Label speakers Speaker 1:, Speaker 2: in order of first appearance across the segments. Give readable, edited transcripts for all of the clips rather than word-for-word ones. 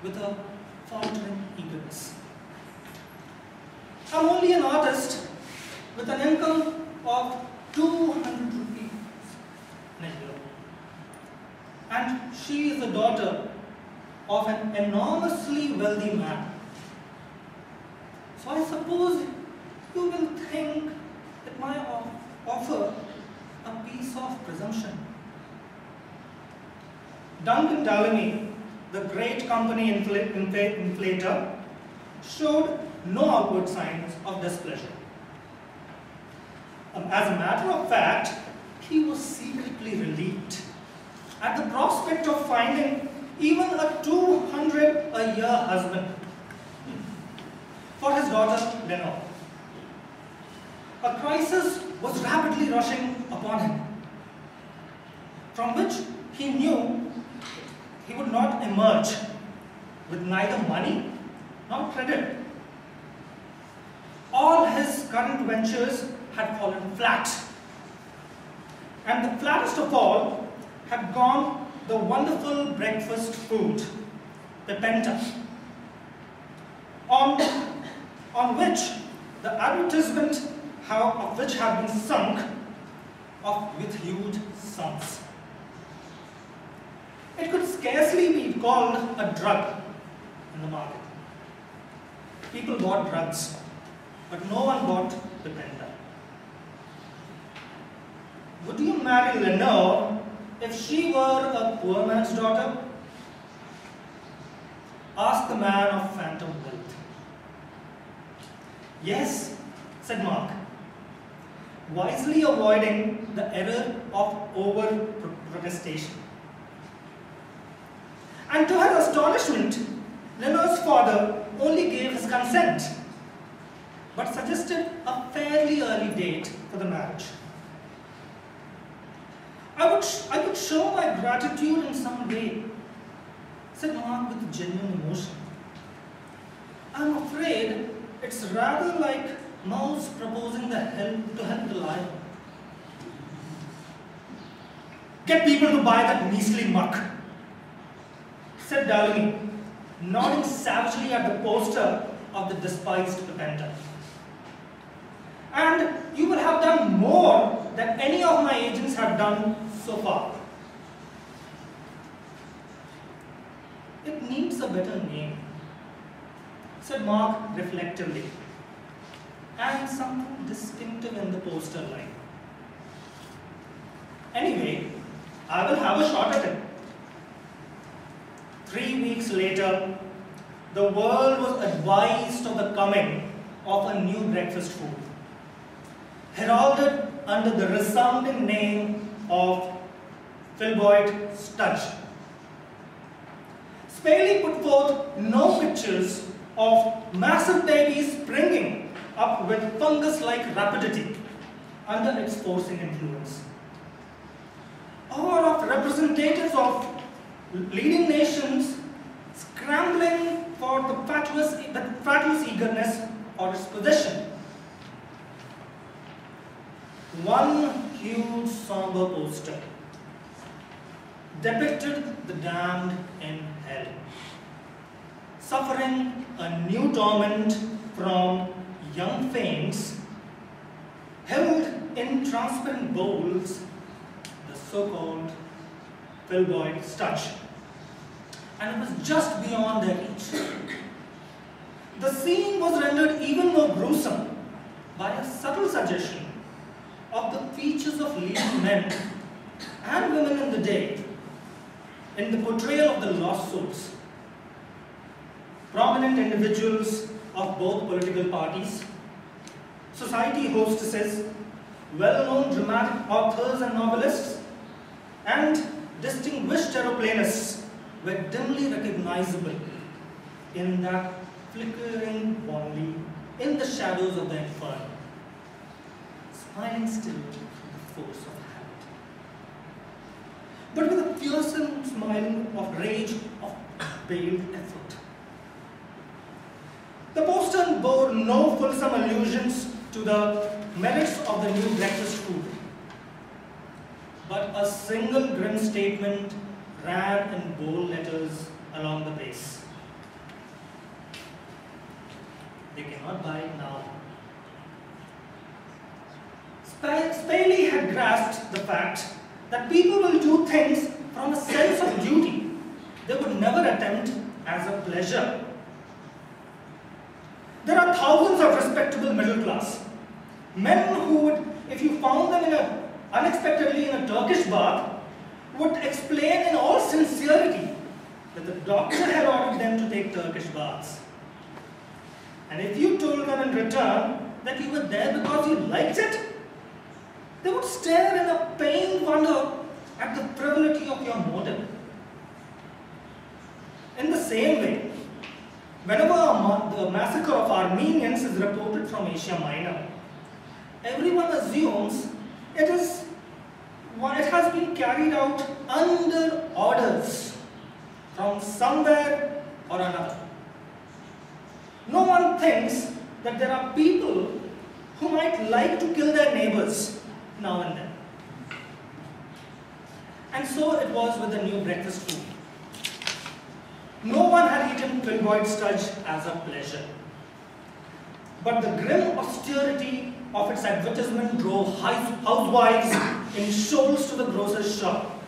Speaker 1: with a faltering eagerness. I'm only an artist with an income of 200 rupees in a year. And she is the daughter of an enormously wealthy man. So I suppose you will think that my offer a piece of presumption. Duncan Delaney, the great company inflator, showed no outward signs of displeasure. As a matter of fact, he was secretly relieved at the prospect of finding even a 200-a-year husband for his daughter Lenore. A crisis was rapidly rushing upon him, from which he knew he would not emerge with neither money nor credit. All his current ventures had fallen flat, and the flattest of all had gone the wonderful breakfast food, Pepenta, on which the advertisement of which had been sunk with huge sums. It could scarcely be called a drug in the market. People bought drugs, but no one bought Pepenta. Would you marry Lenore if she were a poor man's daughter? Asked the man of phantom wealth. Yes, said Mark, wisely avoiding the error of over-protestation. And to her astonishment, Lenore's father only gave his consent, but suggested a fairly early date for the marriage. I would show my gratitude in some way, said Mark with genuine emotion. I'm afraid it's rather like mouse proposing to help the lion. Get people to buy that measly muck, said Delaney, nodding savagely at the poster of the despised Pepenta. And you will have done more than any of my agents have done so far. It needs a better name, said Mark reflectively, and something distinctive in the poster line. Anyway, I will have a shot at it. 3 weeks later, the world was advised of the coming of a new breakfast food, heralded under the resounding name of Filboid Studge. Spaley put forth no pictures of massive babies springing up with fungus-like rapidity under its forcing influence, or of representatives of leading nations scrambling for the fatuous eagerness for its possession. One huge somber poster depicted the damned in hell, suffering a new torment from young fiends held in transparent bowls, the so-called Filboid Studge, and it was just beyond their reach. The scene was rendered even more gruesome by a subtle suggestion of the features of leading men and women in the day in the portrayal of the lost souls. Prominent individuals of both political parties, society hostesses, well-known dramatic authors and novelists, and distinguished aeroplanists were dimly recognizable in that flickering wanly in the shadows of the inferno, smiling still with the force of habit, but with a fearsome smiling of rage of veiled effort. The poster bore no fulsome allusions to the merits of the new breakfast food, but a single grim statement ran in bold letters along the base. up by now. Spaley had grasped the fact that people will do things from a sense of duty. They would never attempt as a pleasure. There are thousands of respectable middle class men who would, if you found them unexpectedly in a Turkish bath, would explain in all sincerity that the doctor had ordered them to take Turkish baths. And if you told them in return that you were there because you liked it, they would stare in a pained wonder at the frivolity of your motive. In the same way, whenever the massacre of Armenians is reported from Asia Minor, everyone assumes it has been carried out under orders from somewhere or another. No one thinks that there are people who might like to kill their neighbors now and then. And so it was with the new breakfast food. No one had eaten Filboid Studge as a pleasure. But the grim austerity of its advertisement drove housewives in shoals to the grocer's shop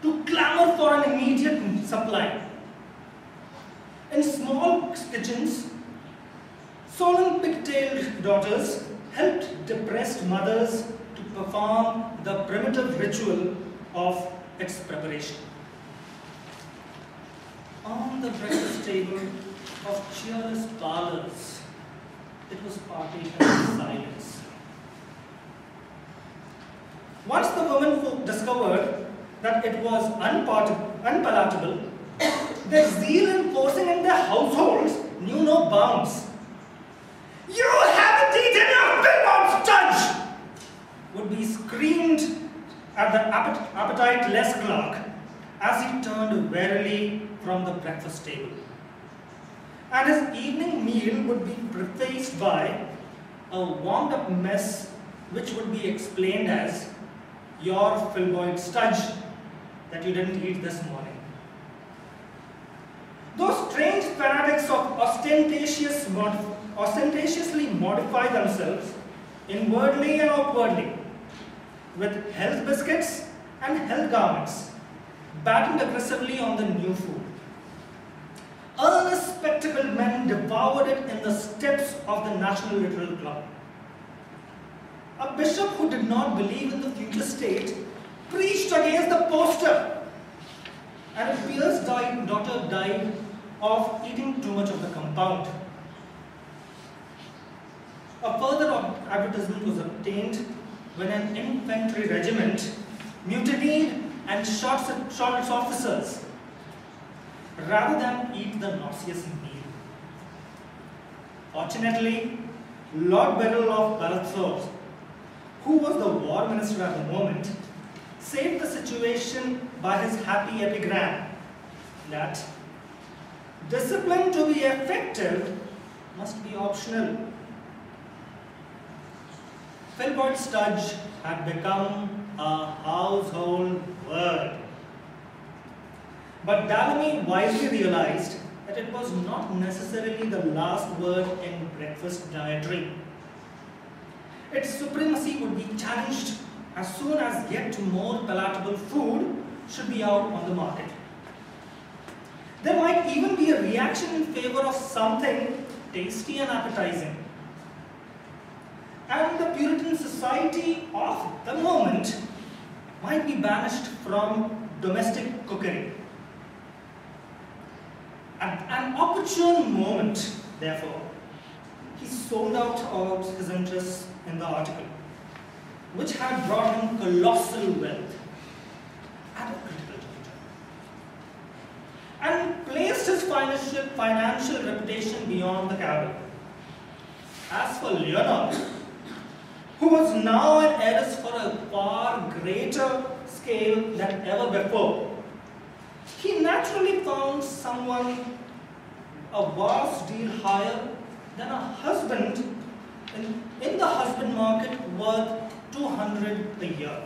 Speaker 1: to clamor for an immediate supply. In small kitchens, solemn pigtailed daughters helped depressed mothers to perform the primitive ritual of its preparation. On the breakfast table of cheerless parlors, it was partaken in silence. Once the women folk discovered that it was unpalatable, their zeal in forcing in their households knew no bounds. "You haven't eaten your Filboid Studge!" would be screamed at the appetite-less clerk as he turned wearily from the breakfast table. And his evening meal would be prefaced by a warmed-up mess which would be explained as your Filboid Studge that you didn't eat this morning. Those strange fanatics of ostentatiously modify themselves inwardly and outwardly with health biscuits and health garments, battened aggressively on the new food. Earnest spectacled men devoured it in the steps of the National Literary Club. A bishop who did not believe in the future state preached against the poster, and a pious daughter died of eating too much of the compound. A further advertisement was obtained when an infantry regiment mutinied and shot its officers rather than eat the nauseous meal. Fortunately, Lord Beryl of Balathor, who was the war minister at the moment, saved the situation by his happy epigram that discipline to be effective must be optional. Filboid Studge had become a household word. But Dallamy wisely realized that it was not necessarily the last word in breakfast dietary. Its supremacy would be challenged as soon as yet more palatable food should be out on the market. There might even be a reaction in favor of something tasty and appetizing. And the Puritan society of the moment might be banished from domestic cookery. At an opportune moment, therefore, he sold out his interests in the article, which had brought him colossal wealth at a critical juncture, and placed his financial reputation beyond the cavil. As for Leonard, who was now an heiress for a far greater scale than ever before, he naturally found someone a vast deal higher than a husband in the husband market worth 200 a year.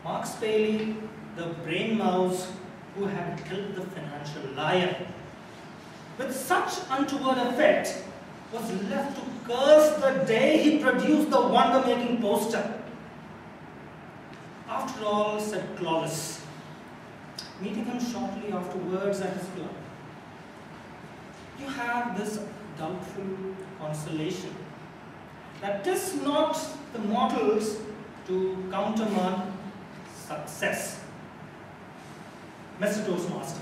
Speaker 1: Mark Spaley, the brain mouse who had killed the financial lion, with such untoward effect, was left to curse the day he produced the wonder-making poster. After all, said Clovis, meeting him shortly afterwards at his club, you have this doubtful consolation that 'tis not the mortals to countermand success. Mr. Toastmaster,